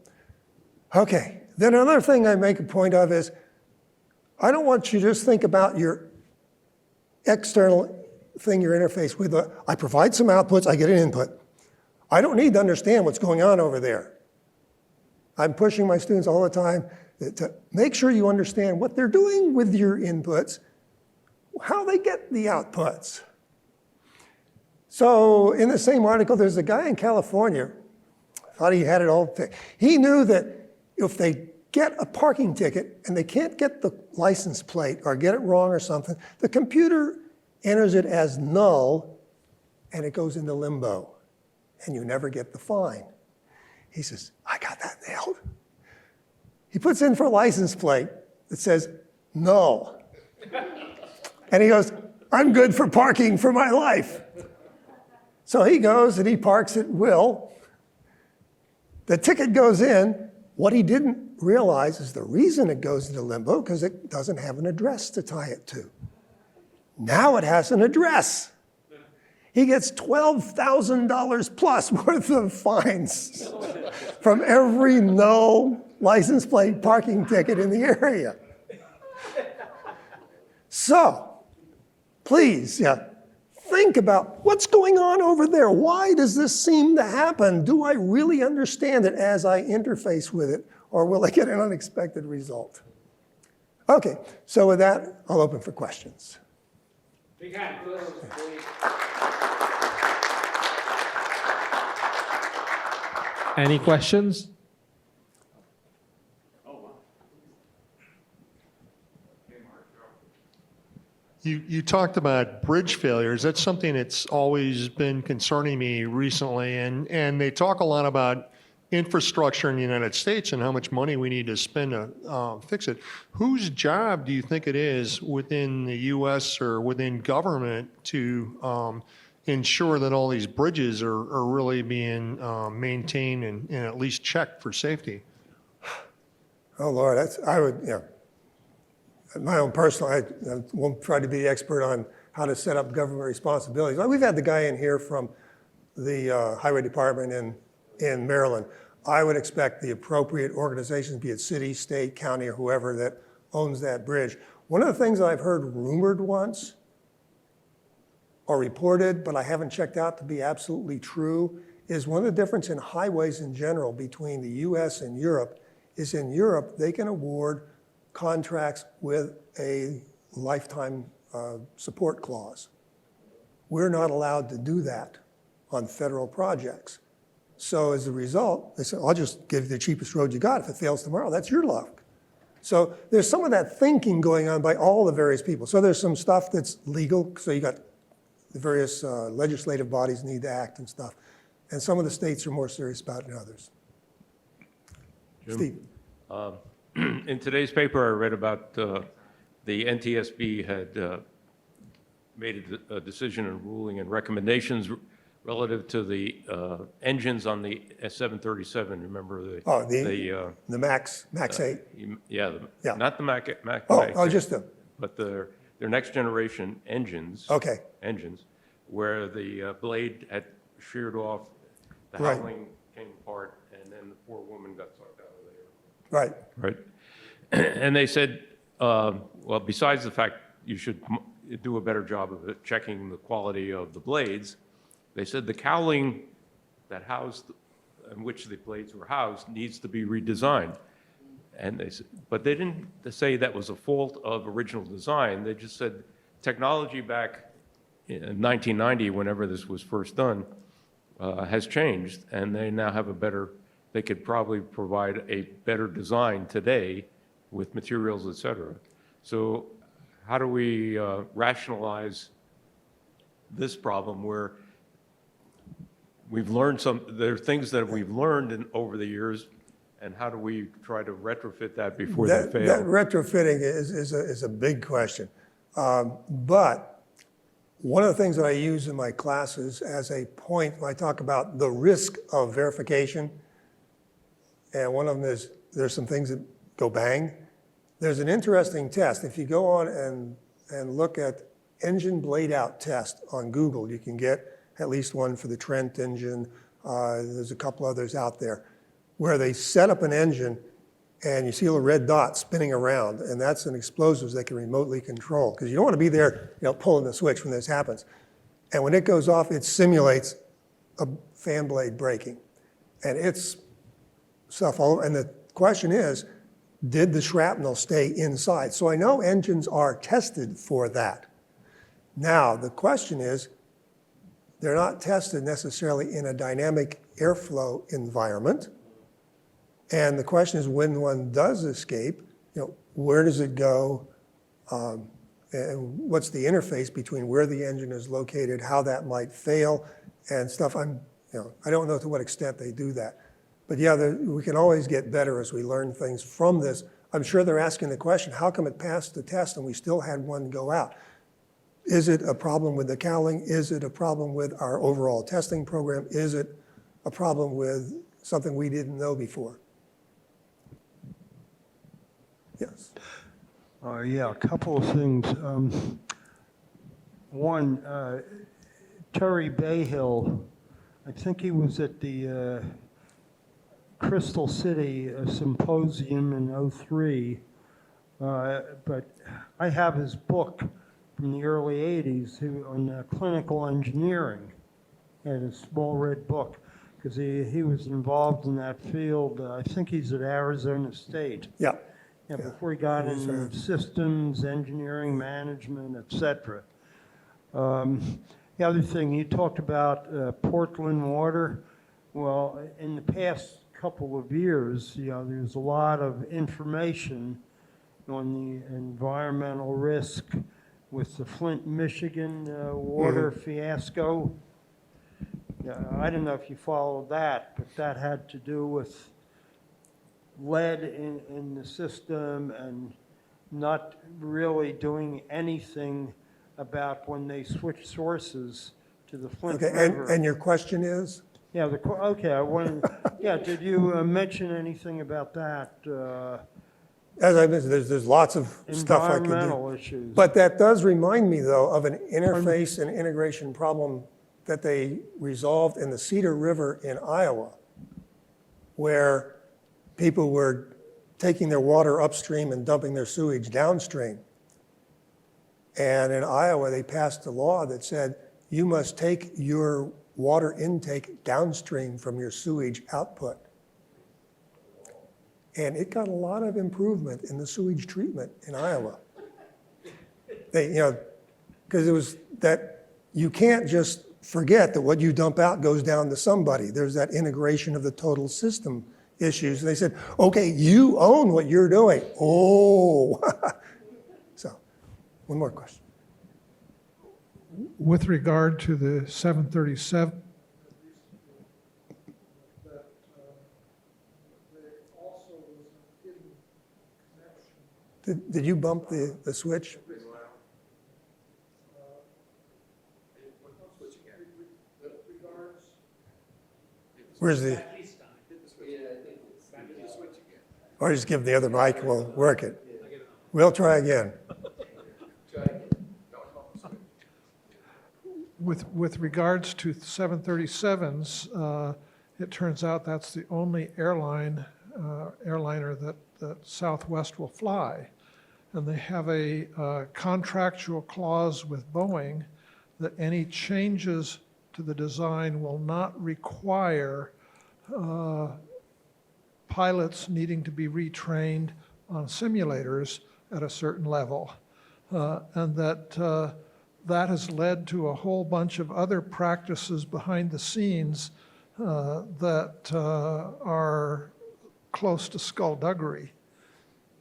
Okay, then another thing I make a point of is I don't want you to just think about your external thing you interface with. I provide some outputs, I get an input. I don't need to understand what's going on over there. I'm pushing my students all the time to make sure you understand what they're doing with your inputs, how they get the outputs. So in the same article, there's a guy in California, thought he had it all. He knew that if they get a parking ticket and they can't get the license plate or get it wrong or something, the computer enters it as null and it goes into limbo and you never get the fine. He says, I got that nailed. He puts in for a license plate that says null. And he goes, I'm good for parking for my life. So he goes and he parks at will. The ticket goes in. What he didn't realize is the reason it goes into limbo because it doesn't have an address to tie it to. Now it has an address. He gets $12,000 plus worth of fines from every null license plate parking ticket in the area. So, please, think about what's going on over there. Why does this seem to happen? Do I really understand it as I interface with it, or will I get an unexpected result? Okay, so with that, I'll open for questions. Big hand. Any questions? Oh, wow. Hey, Mark. You talked about bridge failures. That's something that's always been concerning me recently. And they talk a lot about infrastructure in the United States and how much money we need to spend to fix it. Whose job do you think it is within the U.S. or within government to ensure that all these bridges are really being maintained and at least checked for safety? Oh, Lord, I would, my own personal, I won't try to be the expert on how to set up government responsibilities. We've had the guy in here from the Highway Department in Maryland. I would expect the appropriate organizations, be it city, state, county, or whoever that owns that bridge. One of the things I've heard rumored once or reported, but I haven't checked out to be absolutely true, is one of the difference in highways in general between the US and Europe is in Europe, they can award contracts with a lifetime support clause. We're not allowed to do that on federal projects. So as a result, they say, I'll just give you the cheapest road you got. If it fails tomorrow, that's your luck. So there's some of that thinking going on by all the various people. So there's some stuff that's legal. So you got the various legislative bodies need to act and stuff. And some of the states are more serious about it than others. Jim? Steve. In today's paper, I read about the NTSB had made a decision and ruling and recommendations relative to the engines on the S737. Remember the Max 8. Yeah, Yeah. not the Max Oh, 8, just them. but their next generation engines. Okay. Engines, where the blade had sheared off, the Right. housing came apart, and then the poor woman got sucked out of there. Right. Right. And they said, well, besides the fact you should do a better job of checking the quality of the blades, they said the cowling that in which the blades were housed needs to be redesigned. And but they didn't say that was a fault of original design. They just said technology back in 1990, whenever this was first done, has changed, and they now have they could probably provide a better design today with materials, et cetera. So how do we rationalize this problem where we've learned there are things that we've learned over the years, and how do we try to retrofit that before they fail? That retrofitting is a big question. But one of the things that I use in my classes as a point when I talk about the risk of verification, and one of them is there's some things that go bang. There's an interesting test. If you go on and look at engine blade out test on Google, you can get at least one for the Trent engine. There's a couple others out there where they set up an engine and you see a little red dot spinning around, and that's an explosives they can remotely control, because you don't want to be there pulling the switch when this happens. And when it goes off, it simulates a fan blade breaking. And it's stuff all over. And the question is, did the shrapnel stay inside? So I know engines are tested for that. Now, the question is, they're not tested necessarily in a dynamic airflow environment. And the question is, when one does escape, where does it go? And what's the interface between where the engine is located, how that might fail, and stuff. I don't know to what extent they do that. But yeah, we can always get better as we learn things from this. I'm sure they're asking the question, how come it passed the test and we still had one go out? Is it a problem with the cowling? Is it a problem with our overall testing program? Is it a problem with something we didn't know before? Yes. Yeah, a couple of things. One, Terry Bayhill, I think he was at the Crystal City Symposium in '03, but I have his book from the early '80s on clinical engineering, and a small red book, because he was involved in that field. I think he's at Arizona State. Yeah. Yeah, before he got into systems, engineering, management, et cetera. The other thing, you talked about Portland water. Well, in the past couple of years, there's a lot of information on the environmental risk with the Flint, Michigan water fiasco. Yeah, I don't know if you followed that, but that had to do with lead in the system and not really doing anything about when they switched sources to the Flint Okay, River. and your question is? Yeah, okay, I wanted, yeah, did you mention anything about that? As I mentioned, there's lots of stuff I could do. Environmental issues. But that does remind me, though, of an interface and integration problem that they resolved in the Cedar River in Iowa, where people were taking their water upstream and dumping their sewage downstream. And in Iowa, they passed a law that said, you must take your water intake downstream from your sewage output. And it got a lot of improvement in the sewage treatment in Iowa. They, because it was that you can't just forget that what you dump out goes down to somebody. There's that integration of the total system issues. And they said, okay, you own what you're doing. Oh, so one more question. With regard to the 737, Did you bump the switch? Where's the? Or just give the other mic, we'll work it. We'll try again. with regards to 737s, it turns out that's the only airliner that Southwest will fly. And they have a contractual clause with Boeing that any changes to the design will not require pilots needing to be retrained on simulators at a certain level. And that has led to a whole bunch of other practices behind the scenes that are close to skullduggery.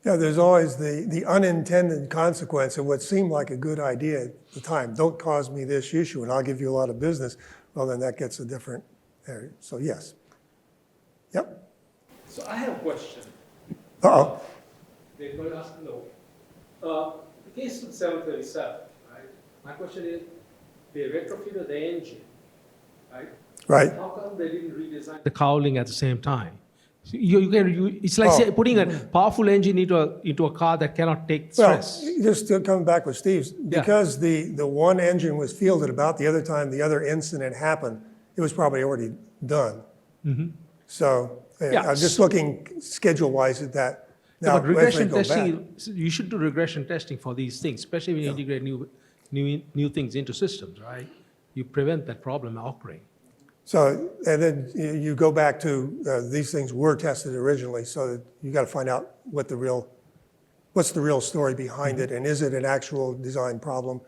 Yeah, there's always the unintended consequence of what seemed like a good idea at the time. Don't cause me this issue and I'll give you a lot of business. Well, then that gets a different area. So yes. Yep. So I have a question. Uh-oh. They're going to ask no. The case with 737, right? My question is, they retrofitted the engine, right? Right. How come they didn't redesign the cowling at the same time? So it's like say, putting a powerful engine into a car that cannot take Well, stress. just to come back with Steve's, because the one engine was fielded about the other time the other incident happened, it was probably already done. So Yeah. I'm just looking schedule-wise at that. But as they regression go back- testing, you should do regression testing for these things, especially when you integrate new things into systems, right? You prevent that problem occurring. So, and then you go back to, these things were tested originally, so that you got to find out what's the real story behind it, and is it an actual design problem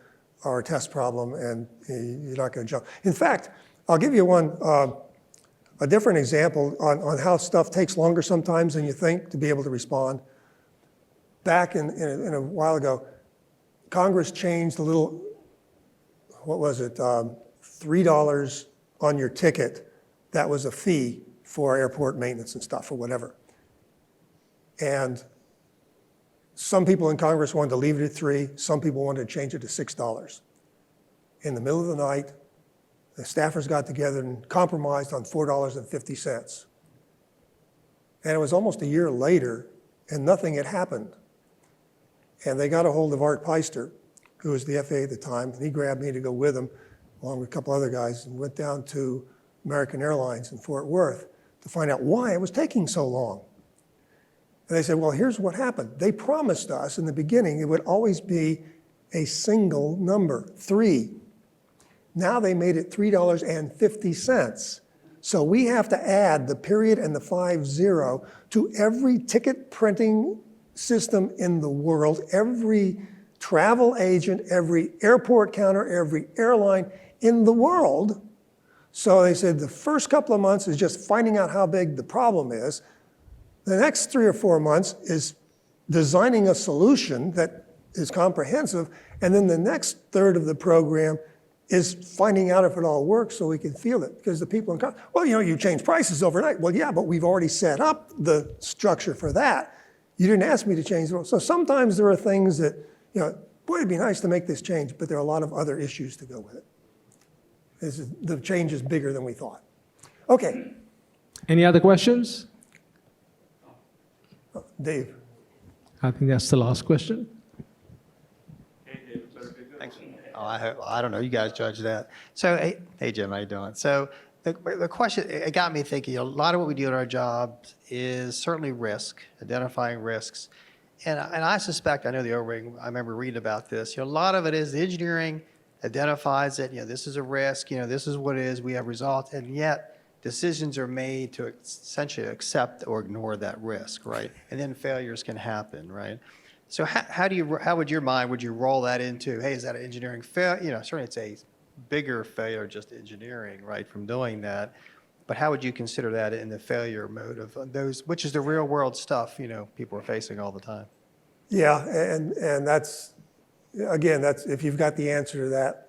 or a test problem, and you're not going to jump. In fact, I'll give you one, a different example on how stuff takes longer sometimes than you think to be able to respond. Back in a while ago, Congress changed a little, what was it, $3 on your ticket. That was a fee for airport maintenance and stuff or whatever. And some people in Congress wanted to leave it at $3, some people wanted to change it to $6. In the middle of the night, the staffers got together and compromised on $4.50. And it was almost a year later, and nothing had happened. And they got a hold of Art Peister, who was the FAA at the time, and he grabbed me to go with him, along with a couple other guys, and went down to American Airlines in Fort Worth to find out why it was taking so long. And they said, well, here's what happened. They promised us in the beginning it would always be a single number, 3. Now they made it $3.50. So we have to add the period and the 50 to every ticket printing system in the world, every travel agent, every airport counter, every airline in the world. So they said the first couple of months is just finding out how big the problem is. The next 3 or 4 months is designing a solution that is comprehensive. And then the next third of the program is finding out if it all works so we can feel it. Because the people in, well, you change prices overnight. Well, yeah, but we've already set up the structure for that. You didn't ask me to change the rules. So sometimes there are things that, boy, it'd be nice to make this change, but there are a lot of other issues to go with it. The change is bigger than we thought. Okay, Any other questions? Dave. I think that's the last question. Thanks. Oh, I don't know. You guys judge that. So, hey Jim, how you doing? So, the question, it got me thinking. A lot of what we do in our jobs is certainly risk, identifying risks, and I suspect, I know the O-ring. I remember reading about this. A lot of it is the engineering identifies it. This is a risk. This is what it is. We have results, and yet decisions are made to essentially accept or ignore that risk, right? And then failures can happen, right? So how would you roll that into, hey, is that an engineering failure? Certainly it's a bigger failure, just engineering, right, from doing that. But how would you consider that in the failure mode of those, which is the real world stuff, people are facing all the time? Yeah, and that's, again, that's if you've got the answer to that,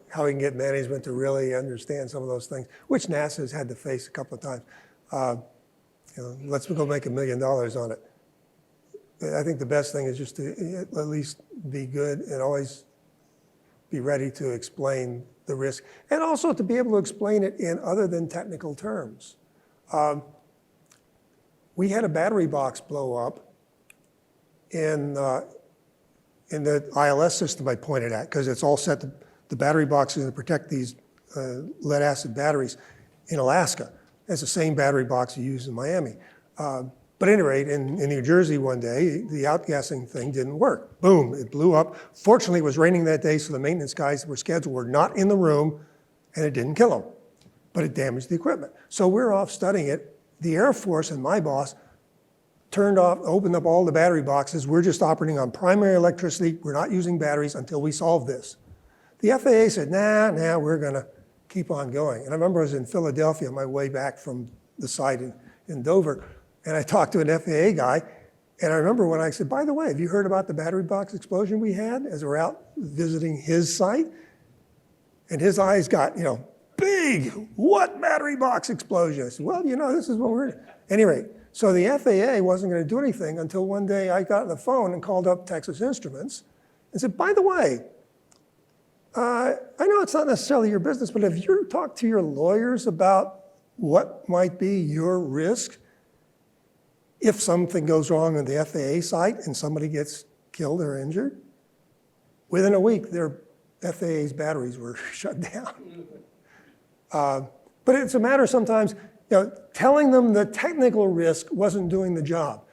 how we can get management to really understand some of those things, which NASA has had to face a couple of times. Let's go make $1 million on it. I think the best thing is just to at least be good and always be ready to explain the risk, and also to be able to explain it in other than technical terms. We had a battery box blow up in the ILS system I pointed at, because it's all set to, the battery box is to protect these lead acid batteries in Alaska. It's the same battery box you use in Miami. But at any rate, in New Jersey one day, the outgassing thing didn't work. Boom, it blew up. Fortunately, it was raining that day, so the maintenance guys that were scheduled were not in the room, and it didn't kill them, but it damaged the equipment. So we're off studying it. The Air Force and my boss opened up all the battery boxes. We're just operating on primary electricity. We're not using batteries until we solve this. The FAA said, nah, we're gonna keep on going. And I remember I was in Philadelphia on my way back from the site in Dover, and I talked to an FAA guy, and I remember when I said, by the way, have you heard about the battery box explosion we had as we're out visiting his site? And his eyes got, big, what battery box explosion? I said, well, this is what we're, anyway, so the FAA wasn't gonna do anything until one day I got on the phone and called up Texas Instruments and said, by the way, I know it's not necessarily your business, but have you talked to your lawyers about what might be your risk if something goes wrong on the FAA site and somebody gets killed or injured? Within a week, their FAA's batteries were shut down. But it's a matter sometimes, telling them the technical risk wasn't doing the job.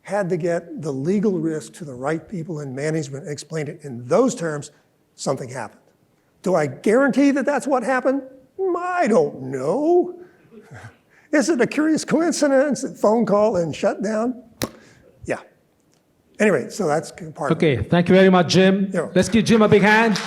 Had to get the legal risk to the right people in management, explain it in those terms, something happened. Do I guarantee that that's what happened? I don't know. Is it a curious coincidence that phone call and shut down? Yeah. Anyway, so that's part of it. Okay, thank you very much, Jim. Yeah. Let's give Jim a big hand.